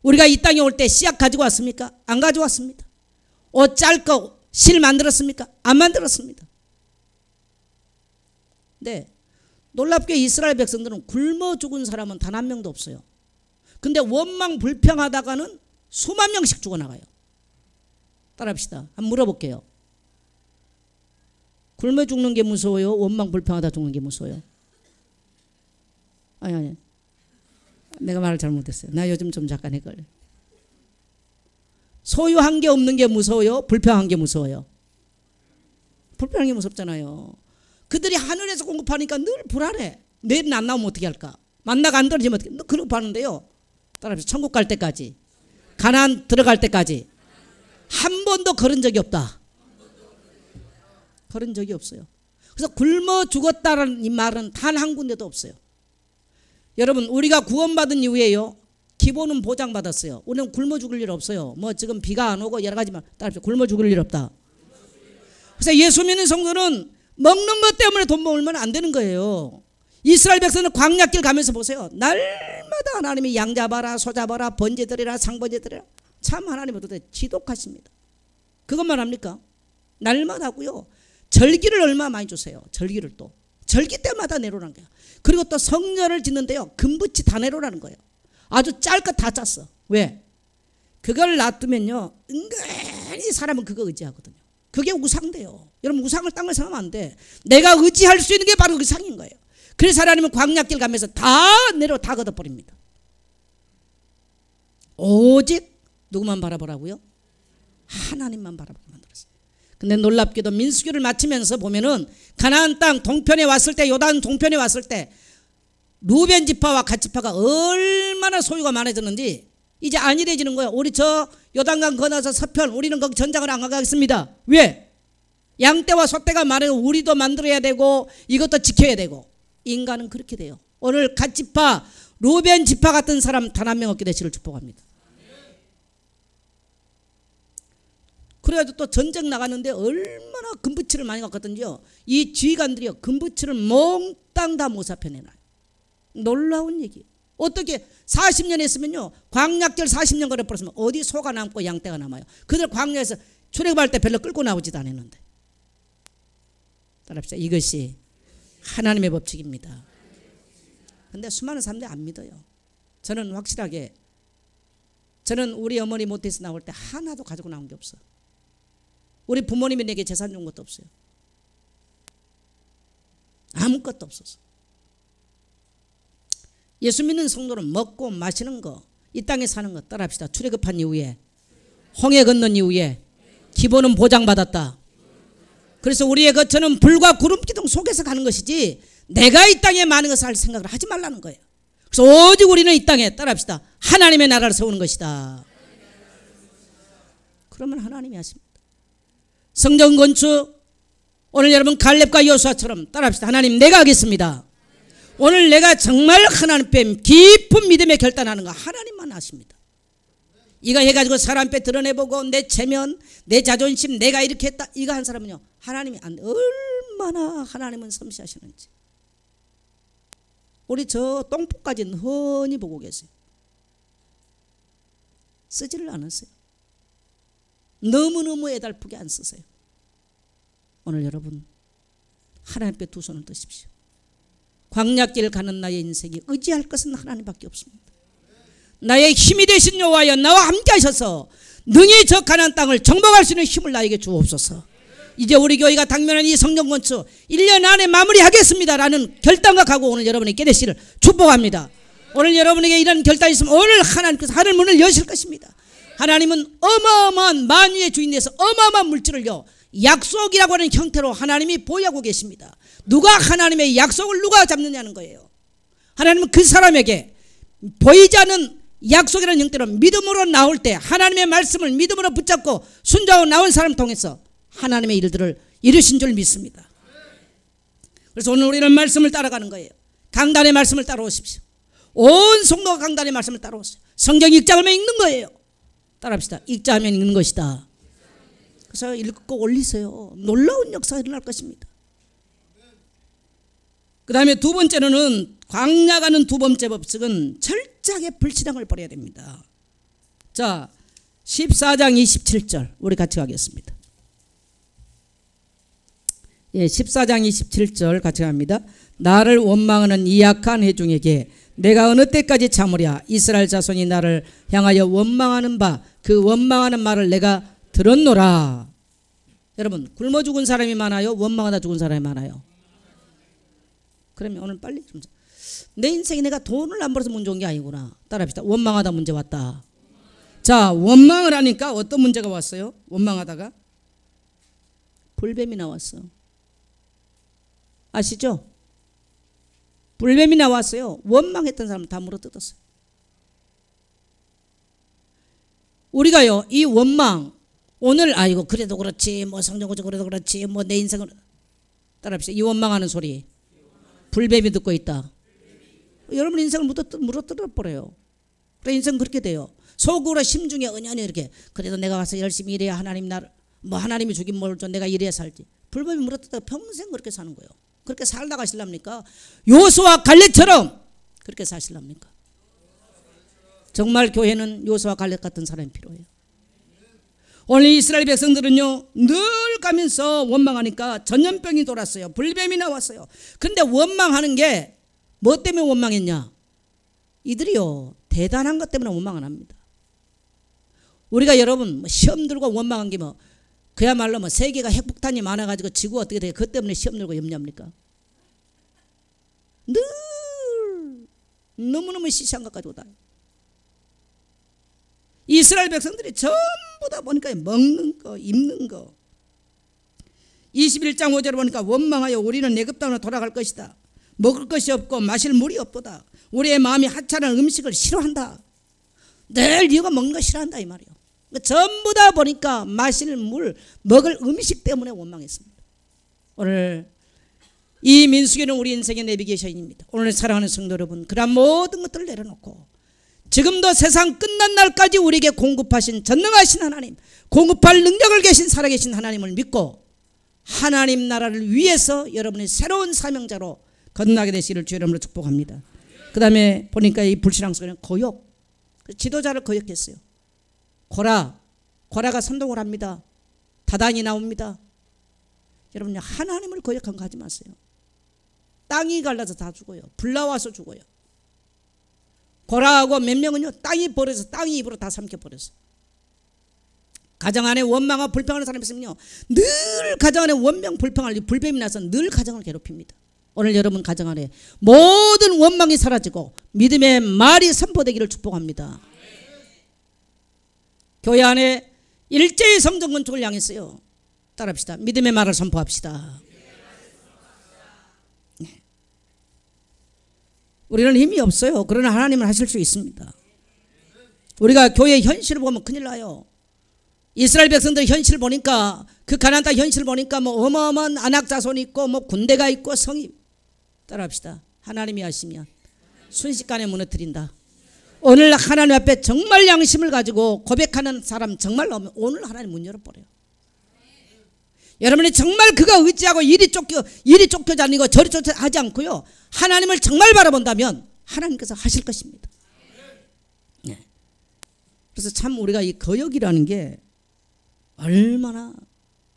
우리가 이 땅에 올 때 씨앗 가지고 왔습니까? 안 가져왔습니다. 옷 짤 거 실 만들었습니까? 안 만들었습니다. 네, 놀랍게 이스라엘 백성들은 굶어 죽은 사람은 단 한 명도 없어요. 근데 원망 불평하다가는 수만 명씩 죽어나가요. 따라합시다. 한번 물어볼게요. 굶어 죽는 게 무서워요? 원망 불평하다 죽는 게 무서워요? 아니 내가 말을 잘못했어요. 나 요즘 좀 잠깐 헷갈려. 소유한 게 없는 게 무서워요? 불평한 게 무서워요? 불평한 게 무섭잖아요. 그들이 하늘에서 공급하니까 늘 불안해. 내일은 안 나오면 어떻게 할까? 만나가 안 떨어지면 어떻게? 너 그러고 파는데요. 따라합시다. 천국 갈 때까지, 가나안 들어갈 때까지 한 번도 걸은 적이 없다. 걸은 적이 없어요. 그래서 굶어 죽었다는 이 말은 단 한 군데도 없어요. 여러분 우리가 구원받은 이후에요, 기본은 보장받았어요. 우리는 굶어 죽을 일 없어요. 뭐 지금 비가 안 오고 여러 가지만 따라합시다. 굶어 죽을 일 없다. 그래서 예수 믿는 성도는 먹는 것 때문에 돈 벌면 안 되는 거예요. 이스라엘 백성은 광야길 가면서 보세요. 날마다 하나님이 양 잡아라, 소 잡아라, 번제드리라, 상번제드리라. 참 하나님은 도대체 지독하십니다. 그것만 합니까? 날마다 하고요. 절기를 얼마나 많이 주세요. 절기를 또 절기 때마다 내놓으라는 거예요. 그리고 또 성전을 짓는데요, 금붙이 다 내놓으라는 거예요. 아주 짤 것 다 짰어. 왜? 그걸 놔두면요 은근히 사람은 그거 의지하거든요. 그게 우상돼요. 여러분 우상을 딴 걸 생각하면 안 돼. 내가 의지할 수 있는 게 바로 그 상인 거예요. 그래서 하나님은 광야길 가면서 다 내려 다 걷어버립니다. 오직 누구만 바라보라고요? 하나님만 바라보게 만들었어요. 근데 놀랍게도 민수기를 마치면서 보면은 가나안 땅 동편에 왔을 때, 요단 동편에 왔을 때 루벤 지파와 갓 지파가 얼마나 소유가 많아졌는지 이제 안일해지는 거예요. 우리 저 요단강 건너서 서편, 우리는 거기 전장을 안 가겠습니다. 왜? 양떼와 소떼가 많아요. 우리도 만들어야 되고 이것도 지켜야 되고. 인간은 그렇게 돼요. 오늘 갓 지파, 루벤 지파 같은 사람 단 한 명 없게 되시를 축복합니다. 그래가지고 또 전쟁 나갔는데 얼마나 금붙이를 많이 갔거든요. 이 지휘관들이요 금붙이를 몽땅 다 모사편해놔요. 놀라운 얘기. 어떻게 40년 했으면요, 광약절 40년 걸어버렸으면 어디 소가 남고 양떼가 남아요. 그들 광야에서 출애굽할 때 별로 끌고 나오지도 않았는데. 따라합시다. 이것이 하나님의 법칙입니다. 근데 수많은 사람들이 안 믿어요. 저는 확실하게, 저는 우리 어머니 모태에서 나올 때 하나도 가지고 나온 게 없어. 우리 부모님이 내게 재산 준 것도 없어요. 아무것도 없었어. 예수 믿는 성도는 먹고 마시는 거, 이 땅에 사는 거 따라합시다. 출애굽한 이후에 홍해 건넌 이후에 기본은 보장받았다. 그래서 우리의 거처는 불과 구름 기둥 속에서 가는 것이지 내가 이 땅에 많은 것을 할 생각을 하지 말라는 거예요. 그래서 오직 우리는 이 땅에 따라합시다. 하나님의 나라를 세우는 것이다. 그러면 하나님이 하십니다. 성전 건축 오늘 여러분 갈렙과 여호수아처럼 따라합시다. 하나님 내가 하겠습니다. 오늘 내가 정말 하나님 앞에 깊은 믿음의 결단하는 거 하나님만 하십니다. 이거 해가지고 사람 앞에 드러내보고 내 체면 내 자존심 내가 이렇게 했다 이거 한 사람은요 하나님이 안 돼. 얼마나 하나님은 섬시하시는지 우리 저 똥포까지는 흔히 보고 계세요. 쓰지를 않았어요. 너무너무 애달프게 안 쓰세요. 오늘 여러분 하나님 앞에 두 손을 드십시오. 광야길 가는 나의 인생이 의지할 것은 하나님밖에 없습니다. 나의 힘이 되신 여호와여 나와 함께 하셔서 능히 저 가나안 땅을 정복할 수 있는 힘을 나에게 주옵소서. 이제 우리 교회가 당면한 이 성전 건축 1년 안에 마무리하겠습니다라는 결단과 각오 오늘 여러분에게 되시를 축복합니다. 오늘 여러분에게 이런 결단이 있으면 오늘 하나님께서 하늘 문을 여실 것입니다. 하나님은 어마어마한 만유의 주인에서 어마어마한 물질을요 약속이라고 하는 형태로 하나님이 보유하고 계십니다. 누가 하나님의 약속을 누가 잡느냐는 거예요. 하나님은 그 사람에게 보이지 않는 약속이라는 형태로 믿음으로 나올 때 하나님의 말씀을 믿음으로 붙잡고 순종하고 나온 사람을 통해서 하나님의 일들을 이루신 줄 믿습니다. 그래서 오늘 우리는 말씀을 따라가는 거예요. 강단의 말씀을 따라오십시오. 온 성도가 강단의 말씀을 따라오세요. 성경 읽자하면 읽는 거예요. 따라합시다. 읽자하면 읽는 것이다. 그래서 읽고 올리세요. 놀라운 역사가 일어날 것입니다. 그 다음에 두 번째로는 광야 가는 두 번째 법칙은 철저하게 불신앙을 버려야 됩니다. 자 14장 27절 우리 같이 가겠습니다. 예, 14장 27절 같이 갑니다. 나를 원망하는 이 약한 회중에게 내가 어느 때까지 참으랴. 이스라엘 자손이 나를 향하여 원망하는 바 그 원망하는 말을 내가 들었노라. 여러분 굶어 죽은 사람이 많아요? 원망하다 죽은 사람이 많아요? 그러면 오늘 빨리 좀 내 인생에 내가 돈을 안 벌어서 문제 온 게 아니구나. 따라합시다. 원망하다 문제 왔다. 자 원망을 하니까 어떤 문제가 왔어요? 원망하다가 불뱀이 나왔어. 아시죠? 불뱀이 나왔어요. 원망했던 사람 다 물어뜯었어요. 우리가요 이 원망 오늘 아이고 그래도 그렇지 뭐 성경고죠 그래도 그렇지 뭐 내 인생을 따라합시다. 이 원망하는 소리 불뱀이 듣고 있다. 여러분 인생을 물어뜯어 버려요. 그래 인생 그렇게 돼요. 속으로 심중에 은연히 이렇게 그래도 내가 가서 열심히 일해야 하나님 나를 뭐 하나님이 주긴 뭘 줘 내가 이래야 살지. 불뱀이 물어뜯다가 평생 그렇게 사는 거예요. 그렇게 살다 가실랍니까? 여호수아 갈렙처럼 그렇게 사실랍니까? 정말 교회는 여호수아 갈렙 같은 사람이 필요해요. 오늘 이스라엘 백성들은요 늘 가면서 원망하니까 전염병이 돌았어요. 불뱀이 나왔어요. 그런데 원망하는 게 뭐 때문에 원망했냐? 이들이요 대단한 것 때문에 원망 안 합니다. 우리가 여러분 시험 들고 원망한 게 뭐 그야말로 뭐 세계가 핵폭탄이 많아가지고 지구가 어떻게 돼요? 그것 때문에 시험 들고 염려합니까? 늘 너무너무 시시한 것 가지고 다 이스라엘 백성들이 전부 다 보니까 먹는 거 입는 거 21장 5절을 보니까 원망하여 우리는 애굽 땅으로 돌아갈 것이다. 먹을 것이 없고 마실 물이 없도다. 우리의 마음이 하찮은 음식을 싫어한다. 늘 이유가 먹는 거 싫어한다 이 말이에요. 전부 다 보니까 마실 물 먹을 음식 때문에 원망했습니다. 오늘 이 민수기는 우리 인생의 내비게이션입니다. 오늘 사랑하는 성도 여러분 그러한 모든 것들을 내려놓고 지금도 세상 끝난 날까지 우리에게 공급하신 전능하신 하나님 공급할 능력을 계신 살아계신 하나님을 믿고 하나님 나라를 위해서 여러분의 새로운 사명자로 거듭나게 되시기를 주의 이름으로 축복합니다. 그 다음에 보니까 이 불신앙 속에는 거역 지도자를 거역했어요. 고라가 선동을 합니다. 다단이 나옵니다. 여러분 하나님을 거역한 거 하지 마세요. 땅이 갈라서 다 죽어요. 불 나와서 죽어요. 고라하고 몇 명은요 땅이 버려서 땅이 입으로 다 삼켜버렸어요. 가정 안에 원망과 불평하는 사람이 있으면요 늘 가정 안에 원망 불평할 불뱀이 나서 늘 가정을 괴롭힙니다. 오늘 여러분 가정 안에 모든 원망이 사라지고 믿음의 말이 선포되기를 축복합니다. 교회 안에 일제히 성전 건축을 향했어요. 따라합시다. 믿음의 말을 선포합시다. 네. 우리는 힘이 없어요. 그러나 하나님은 하실 수 있습니다. 우리가 교회의 현실을 보면 큰일 나요. 이스라엘 백성들 현실을 보니까, 그 가나안 땅 현실을 보니까 뭐 어마어마한 안악자손이 있고 뭐 군대가 있고 성이, 따라합시다. 하나님이 하시면 순식간에 무너뜨린다. 오늘 하나님 앞에 정말 양심을 가지고 고백하는 사람 정말 나오면 오늘 하나님 문 열어버려요. 여러분이 정말 그가 의지하고 이리 쫓겨지 않고 저리 쫓아하지 않고요, 하나님을 정말 바라본다면 하나님께서 하실 것입니다. 네. 그래서 참 우리가 이 거역이라는 게 얼마나,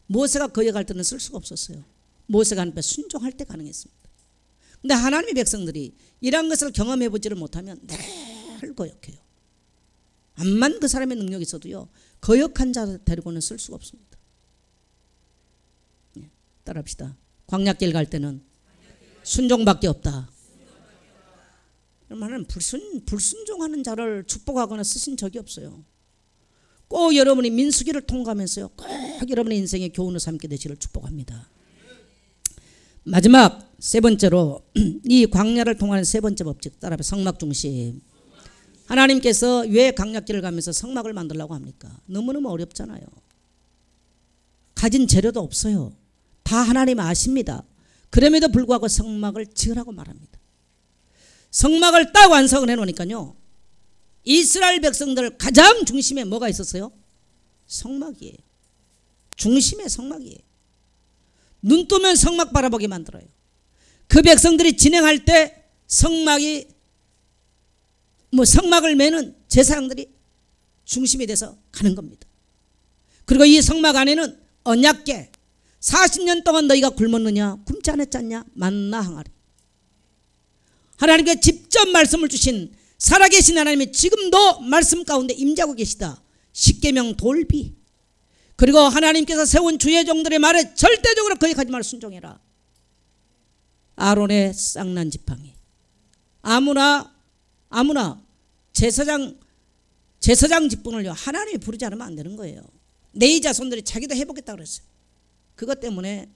모세가 거역할 때는 쓸 수가 없었어요. 모세가 하나님 앞에 순종할 때 가능했습니다. 근데 하나님의 백성들이 이러한 것을 경험해 보지를 못하면 늘 거역해요. 암만 그 사람의 능력이 있어도요, 거역한 자 데리고는 쓸 수가 없습니다. 네, 따라합시다. 광야길 갈 때는 순종밖에 없다. 하나님은 불순종하는 자를 축복하거나 쓰신 적이 없어요. 꼭 여러분이 민수기를 통과하면서요, 꼭 여러분의 인생의 교훈을 삼게 되시기를 축복합니다. 마지막 세 번째로, 이 광야를 통하는 세 번째 법칙, 따라서 성막 중심. 하나님께서 왜 광야길을 가면서 성막을 만들려고 합니까? 너무너무 어렵잖아요. 가진 재료도 없어요. 다 하나님 아십니다. 그럼에도 불구하고 성막을 지으라고 말합니다. 성막을 딱 완성을 해놓으니까요, 이스라엘 백성들 가장 중심에 뭐가 있었어요? 성막이에요. 중심에 성막이에요. 눈 뜨면 성막 바라보게 만들어요. 그 백성들이 진행할 때 성막이, 성막을 매는 제사장들이 중심이 돼서 가는 겁니다. 그리고 이 성막 안에는 언약궤, 40년 동안 너희가 굶었느냐, 굶지 않았잖냐, 만나 항아리. 하나님께 직접 말씀을 주신 살아계신 하나님이 지금도 말씀 가운데 임재하고 계시다. 십계명 돌비. 그리고 하나님께서 세운 주의 종들의 말에 절대적으로 거역하지 말고 순종해라. 아론의 쌍난 지팡이. 아무나 제사장 직분을요, 하나님이 부르지 않으면 안 되는 거예요. 내 자손들이 자기도 해보겠다 그랬어요. 그것 때문에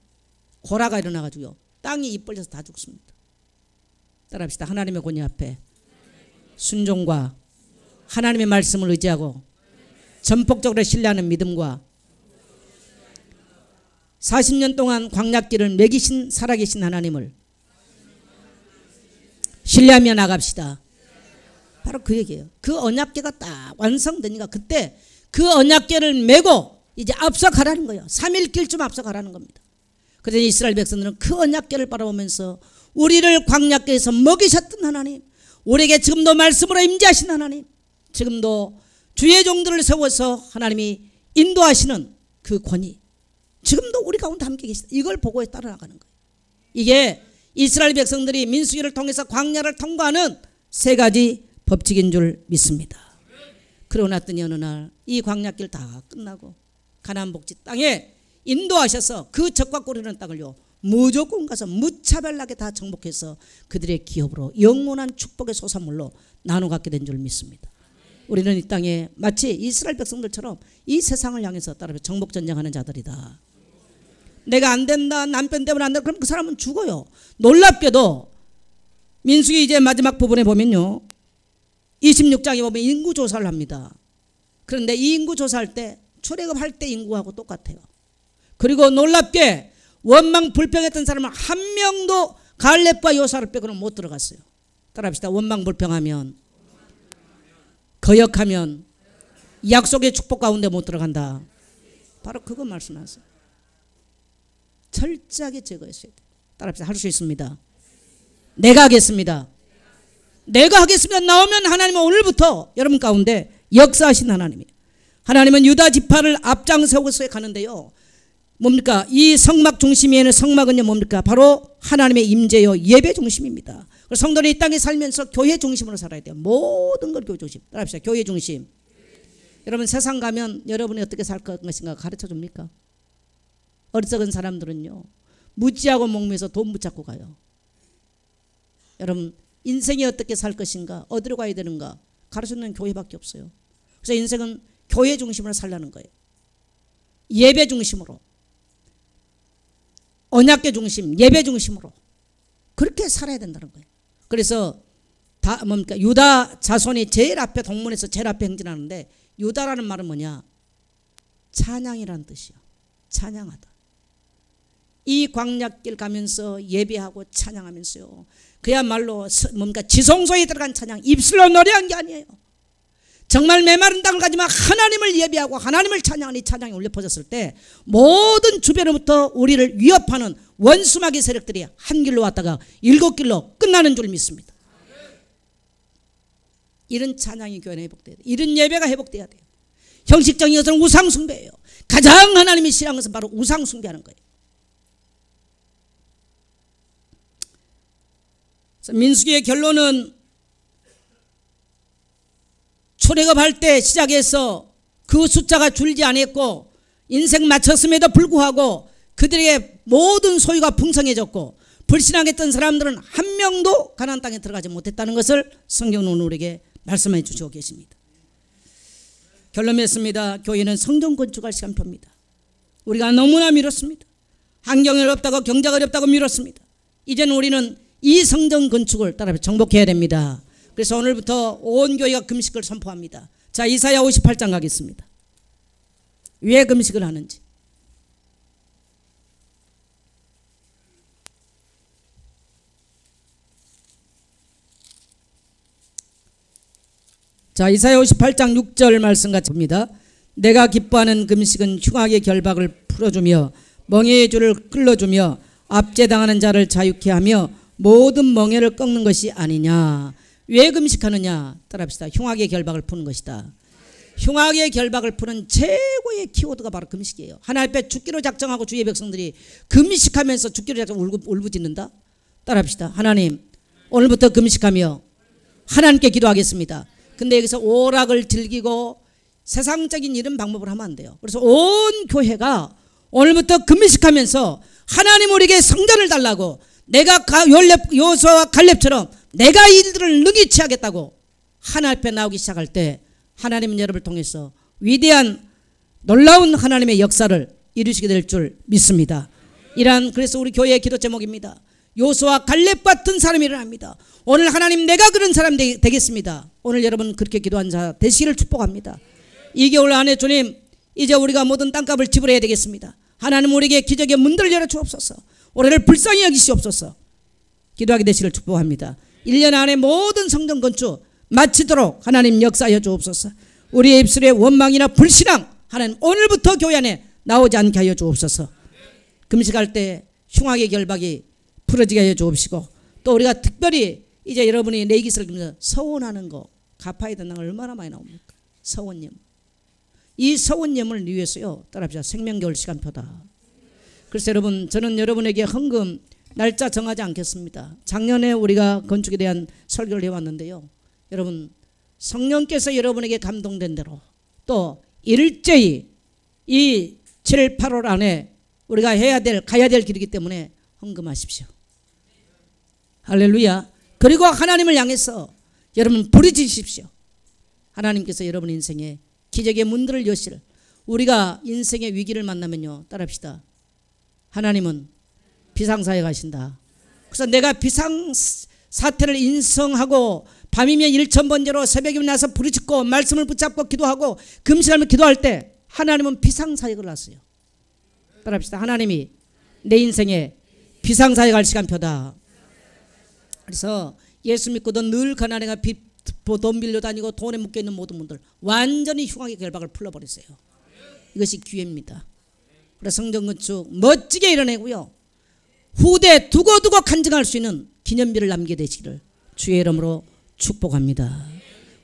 고라가 일어나가지고요, 땅이 입 벌려서 다 죽습니다. 따라합시다. 하나님의 권위 앞에 순종과 하나님의 말씀을 의지하고 전폭적으로 신뢰하는 믿음과 40년 동안 광야길을 먹이신 살아계신 하나님을 신뢰하며 나갑시다. 바로 그 얘기예요. 그 언약궤가 딱 완성되니까 그때 그 언약궤를 메고 이제 앞서가라는 거예요. 3일길쯤 앞서가라는 겁니다. 그래서 이스라엘 백성들은 그 언약궤를 바라보면서 우리를 광야길에서 먹이셨던 하나님, 우리에게 지금도 말씀으로 임재하신 하나님, 지금도 주의 종들을 세워서 하나님이 인도하시는 그 권위, 지금도 우리 가운데 함께 계시다. 이걸 보고 따라 나가는 거예요. 이게 이스라엘 백성들이 민수기를 통해서 광야를 통과하는 세 가지 법칙인 줄 믿습니다. 그러고 났더니 어느 날 이 광야길 다 끝나고 가나안 복지 땅에 인도하셔서 그 적과 꼬리는 땅을요, 무조건 가서 무차별하게 다 정복해서 그들의 기업으로 영원한 축복의 소산물로 나눠 갖게 된 줄 믿습니다. 우리는 이 땅에 마치 이스라엘 백성들처럼 이 세상을 향해서 따라서 정복전쟁하는 자들이다. 내가 안 된다, 남편 때문에 안 된다, 그럼 그 사람은 죽어요. 놀랍게도 민수기 이제 마지막 부분에 보면요, 26장에 보면 인구조사를 합니다. 그런데 이 인구조사할 때 출애굽할 때 인구하고 똑같아요. 그리고 놀랍게 원망 불평했던 사람은 한 명도 갈렙과 요사를 빼고는 못 들어갔어요. 따라합시다. 원망 불평하면, 거역하면 약속의 축복 가운데 못 들어간다. 바로 그거 말씀하세요. 철저하게 제거했어야 돼요. 따라합시다. 할 수 있습니다. 내가 하겠습니다. 내가 하겠습니다. 나오면 하나님은 오늘부터 여러분 가운데 역사하신 하나님이에요. 하나님은 유다 지파를 앞장서서 가는데요, 뭡니까? 이 성막 중심에는 성막은요 뭡니까? 바로 하나님의 임재요 예배 중심입니다. 성도는 이 땅에 살면서 교회 중심으로 살아야 돼요. 모든 걸 교회 중심. 따라합시다. 교회 중심. 여러분 세상 가면 여러분이 어떻게 살 것인가 가르쳐 줍니까? 어리석은 사람들은요, 무지하고 목매서 돈 붙잡고 가요. 여러분 인생이 어떻게 살 것인가, 어디로 가야 되는가 가르쳐주는 교회밖에 없어요. 그래서 인생은 교회 중심으로 살라는 거예요. 예배 중심으로, 언약궤 중심, 예배 중심으로 그렇게 살아야 된다는 거예요. 그래서 다 뭡니까? 유다 자손이 제일 앞에, 동문에서 제일 앞에 행진하는데, 유다라는 말은 뭐냐? 찬양이라는 뜻이요. 찬양하다. 이 광야길 가면서 예배하고 찬양하면서요, 그야말로 뭔가 지성소에 들어간 찬양, 입술로 노래한 게 아니에요. 정말 메마른 땅을 가지만 하나님을 예배하고 하나님을 찬양하니 찬양이 울려 퍼졌을 때 모든 주변으로부터 우리를 위협하는 원수마귀 세력들이 한 길로 왔다가 7길로 끝나는 줄 믿습니다. 이런 찬양이 교회에 회복돼야 돼요. 이런 예배가 회복돼야 돼요. 형식적인 것은 우상숭배예요. 가장 하나님이 싫어하는 것은 바로 우상숭배하는 거예요. 민수기의 결론은 출애굽할 때 시작해서 그 숫자가 줄지 않았고 인생 마쳤음에도 불구하고 그들에게 모든 소유가 풍성해졌고 불신앙했던 사람들은 한 명도 가나안 땅에 들어가지 못했다는 것을 성경은 우리에게 말씀해 주시고 계십니다. 결론 맺습니다. 교회는 성전 건축할 시간표입니다. 우리가 너무나 미뤘습니다. 환경이 어렵다고, 경제가 어렵다고 미뤘습니다. 이제는 우리는 이 성전 건축을 따라 정복해야 됩니다. 그래서 오늘부터 온 교회가 금식을 선포합니다. 자, 이사야 58장 가겠습니다. 왜 금식을 하는지. 자, 이사야 58장 6절 말씀 같이 봅니다. 내가 기뻐하는 금식은 흉악의 결박을 풀어주며 멍에의 줄을 끌어주며 압제당하는 자를 자유케 하며 모든 멍에를 꺾는 것이 아니냐. 왜 금식하느냐? 따라합시다. 흉악의 결박을 푸는 것이다. 흉악의 결박을 푸는 최고의 키워드가 바로 금식이에요. 하나님 앞에 죽기로 작정하고 주의 백성들이 금식하면서 죽기로 작정하고 울부짖는다. 따라합시다. 하나님, 오늘부터 금식하며 하나님께 기도하겠습니다. 근데 여기서 오락을 즐기고 세상적인 이런 방법을 하면 안 돼요. 그래서 온 교회가 오늘부터 금식하면서 하나님 우리에게 성전을 달라고, 내가 여호수아와 갈렙처럼 내가 일들을 능히 취하겠다고 하나님 앞에 나오기 시작할 때 하나님은 여러분을 통해서 위대한 놀라운 하나님의 역사를 이루시게 될 줄 믿습니다. 그래서 우리 교회의 기도 제목입니다. 여호수아와 갈렙 같은 사람이 일어납니다. 오늘 하나님, 내가 그런 사람 되겠습니다. 오늘 여러분 그렇게 기도한 자 되시기를 축복합니다. 2개월 안에 주님, 이제 우리가 모든 땅값을 지불해야 되겠습니다. 하나님 우리에게 기적의 문들을 열어 주옵소서. 우리를 불쌍히 여기시옵소서. 기도하게 되시기를 축복합니다. 1년 안에 모든 성전 건축 마치도록 하나님 역사하여 주옵소서. 우리의 입술에 원망이나 불신앙 하나님 오늘부터 교회 안에 나오지 않게 하여 주옵소서. 금식할 때 흉악의 결박이 풀어지게 하여 주옵시고, 또 우리가 특별히 이제 여러분이 내 기술을 보면서 서원하는 거 갚아야 된다는 걸 얼마나 많이 나옵니까? 서원념. 이 서원념을 위해서요, 따라합시다. 생명겨울 시간표다. 그래서 여러분, 저는 여러분에게 헌금 날짜 정하지 않겠습니다. 작년에 우리가 건축에 대한 설교를 해왔는데요, 여러분 성령께서 여러분에게 감동된 대로 또 일제히 이 7, 8월 안에 우리가 가야 될 길이기 때문에 헌금하십시오. 할렐루야. 그리고 하나님을 향해서 여러분 부르짖으십시오. 하나님께서 여러분 인생에 기적의 문들을 여실, 우리가 인생의 위기를 만나면요, 따라합시다. 하나님은 비상사에 가신다. 그래서 내가 비상사태를 인성하고 밤이면 일천번제로 새벽이면 나서 부르짖고 말씀을 붙잡고 기도하고 금식하며 기도할 때 하나님은 비상사에 걸었어요. 따라합시다. 하나님이 내 인생에 비상사에 갈 시간표다. 그래서 예수 믿고도 늘 가난해가 돈 빌려 다니고 돈에 묶여있는 모든 분들 완전히 흉악의 결박을 풀어버리세요. 이것이 기회입니다. 그래서 성전 건축 멋지게 이뤄내고요, 후대 두고두고 간증할 수 있는 기념비를 남기게 되시기를 주의 이름으로 축복합니다.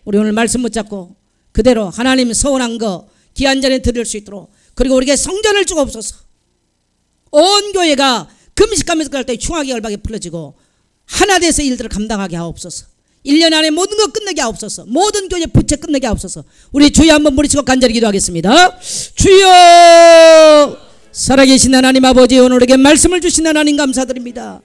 우리 오늘 말씀 붙잡고 그대로 하나님 서원한 거 기한 전에 드릴 수 있도록, 그리고 우리에게 성전을 주옵소서. 온 교회가 금식하면서 갈 때 흉악의 결박이 풀어지고 하나 돼서 일들을 감당하게 하옵소서. 1년 안에 모든 것 끝내게 하옵소서. 모든 교회 부채 끝내게 하옵소서. 우리 주여 한번 부르시고 간절히 기도하겠습니다. 주여, 살아계신 하나님 아버지, 오늘에게 말씀을 주신 하나님 감사드립니다.